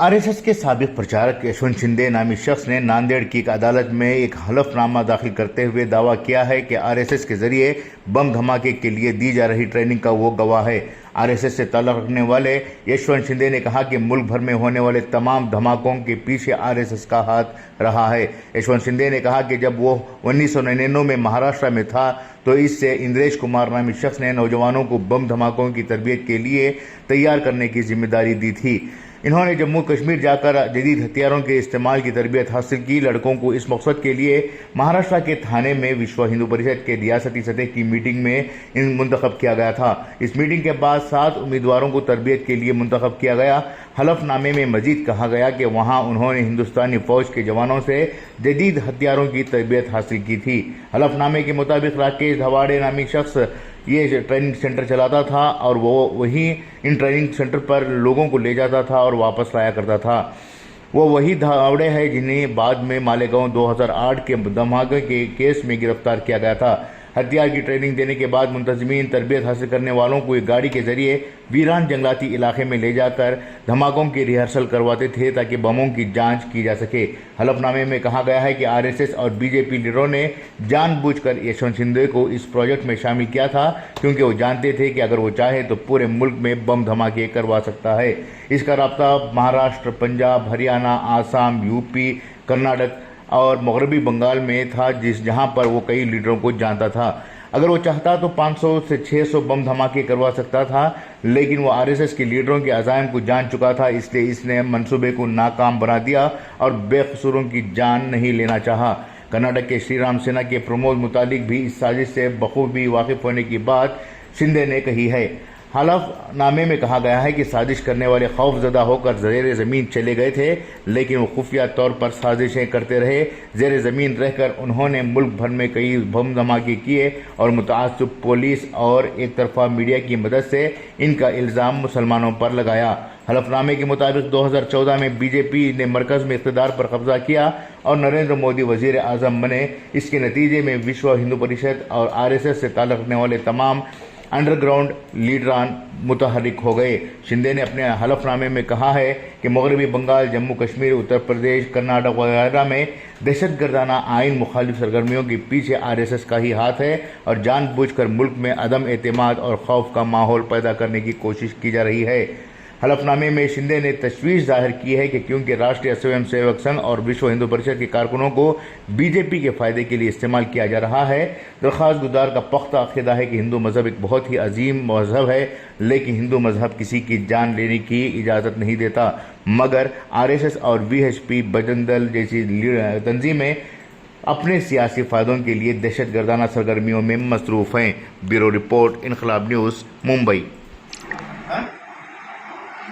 RSS के साबिक प्रचारक यशवंत शिंदे नामी शख्स ने नांदेड़ की एक अदालत में एक हलफनामा दाखिल करते हुए दावा किया है कि आरएसएस के जरिए बम धमाके के लिए दी जा रही ट्रेनिंग का वो गवाह है। आरएसएस से ताल्लुक रखने वाले यशवंत शिंदे ने कहा कि मुल्क भर में होने वाले तमाम धमाकों के पीछे आरएसएस का हाथ रहा है। यशवंत शिंदे ने कहा कि जब वो 1999 में महाराष्ट्र में था तो इससे इंद्रेश कुमार नामी शख्स ने नौजवानों को बम धमाकों की तरबियत के लिए तैयार करने की जिम्मेदारी दी थी। इन्होंने जम्मू कश्मीर जाकर जदीद हथियारों के इस्तेमाल की तरबियत हासिल की। लड़कों को इस मकसद के लिए महाराष्ट्र के थाने में विश्व हिंदू परिषद के रियासती सतह की मीटिंग में मुंतखब किया गया था। इस मीटिंग के बाद 7 उम्मीदवारों को तरबियत के लिए मुंतखब किया गया। हलफनामे में मजीद कहा गया कि वहां उन्होंने हिंदुस्तानी फौज के जवानों से जदीद हथियारों की तरबियत हासिल की थी। हलफनामे के मुताबिक राकेश धवाड़े नामी शख्स ये ट्रेनिंग सेंटर चलाता था और वो वही इन ट्रेनिंग सेंटर पर लोगों को ले जाता था और वापस लाया करता था। वो वही धावड़े है जिन्हें बाद में मालेगांव 2008 के धमाके के केस में गिरफ्तार किया गया था। हथियार की ट्रेनिंग देने के बाद मुंतजिमीन तरबियत हासिल करने वालों को एक गाड़ी के जरिए वीरान जंगलाती इलाके में ले जाकर धमाकों की रिहर्सल करवाते थे ताकि बमों की जांच की जा सके। हलफनामे में कहा गया है कि आरएसएस और बीजेपी लीडरों ने जानबूझकर यशवंत शिंदे को इस प्रोजेक्ट में शामिल किया था क्योंकि वो जानते थे कि अगर वो चाहे तो पूरे मुल्क में बम धमाके करवा सकता है। इसका राब्ता महाराष्ट्र, पंजाब, हरियाणा, आसाम, यूपी, कर्नाटक और मगरबी बंगाल में था जहां पर वो कई लीडरों को जानता था। अगर वो चाहता तो 500 से 600 बम धमाके करवा सकता था, लेकिन वो आरएसएस के लीडरों के अज़ाइम को जान चुका था, इसलिए इसने मंसूबे को नाकाम बना दिया और बेकसूरों की जान नहीं लेना चाहा। कर्नाटक के श्रीराम सेना के प्रमोद मुतालिक भी इस साजिश से बखूबी वाकिफ होने की बात शिंदे ने कही है। हलफनामे में कहा गया है कि साजिश करने वाले खौफजदा होकर ज़ेर ज़मीन चले गए थे, लेकिन वो खुफिया तौर पर साजिशें करते रहे। ज़ेर ज़मीन रहकर उन्होंने मुल्क भर में कई बम धमाके किए और मुतअस्सिब पुलिस और एक तरफा मीडिया की मदद से इनका इल्ज़ाम मुसलमानों पर लगाया। हलफनामे के मुताबिक 2014 में बीजेपी ने मरकज़ में इक़्तिदार पर कब्जा किया और नरेंद्र मोदी वज़ीर आज़म बने। इसके नतीजे में विश्व हिंदू परिषद और आरएसएस से ताल्लुक़ रखने वाले तमाम अंडरग्राउंड लीडरान मुतहरिक हो गए। शिंदे ने अपने हलफनामे में कहा है कि मगरबी बंगाल, जम्मू कश्मीर, उत्तर प्रदेश, कर्नाटक वगैरह में दहशतगर्दाना आइन मुखालिफ सरगर्मियों के पीछे आरएसएस का ही हाथ है और जानबूझकर मुल्क में अदम एतमाद और खौफ का माहौल पैदा करने की कोशिश की जा रही है। हलफनामे में शिंदे ने तशवीश जाहिर की है कि क्योंकि राष्ट्रीय स्वयं सेवक संघ और विश्व हिंदू परिषद के कारकुनों को बीजेपी के फ़ायदे के लिए इस्तेमाल किया जा रहा है। दरख्वास्त गुजार का पुख्ता अक़ीदा है कि हिंदू मज़हब एक बहुत ही अजीम मज़हब है, लेकिन हिंदू मज़हब किसी की जान लेने की इजाज़त नहीं देता। मगर आरएसएस और वीएचपी, बजरंग दल जैसी तंजीमें अपने सियासी फ़ायदों के लिए दहशतगर्दाना सरगर्मियों में मसरूफ़ हैं। ब्यूरो रिपोर्ट, इनकलाब न्यूज़, मुंबई।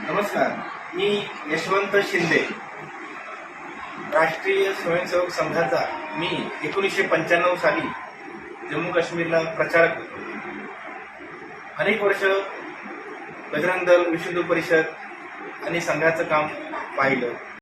नमस्कार, मी यशवंत शिंदे, राष्ट्रीय स्वयंसेवक संघाचा मी 1995 साली जम्मू काश्मीरला प्रचारक होतो। अनेक वर्ष बजरंग दल, विश्व हिंदू परिषद आणि संघाचं काम पाहिलं।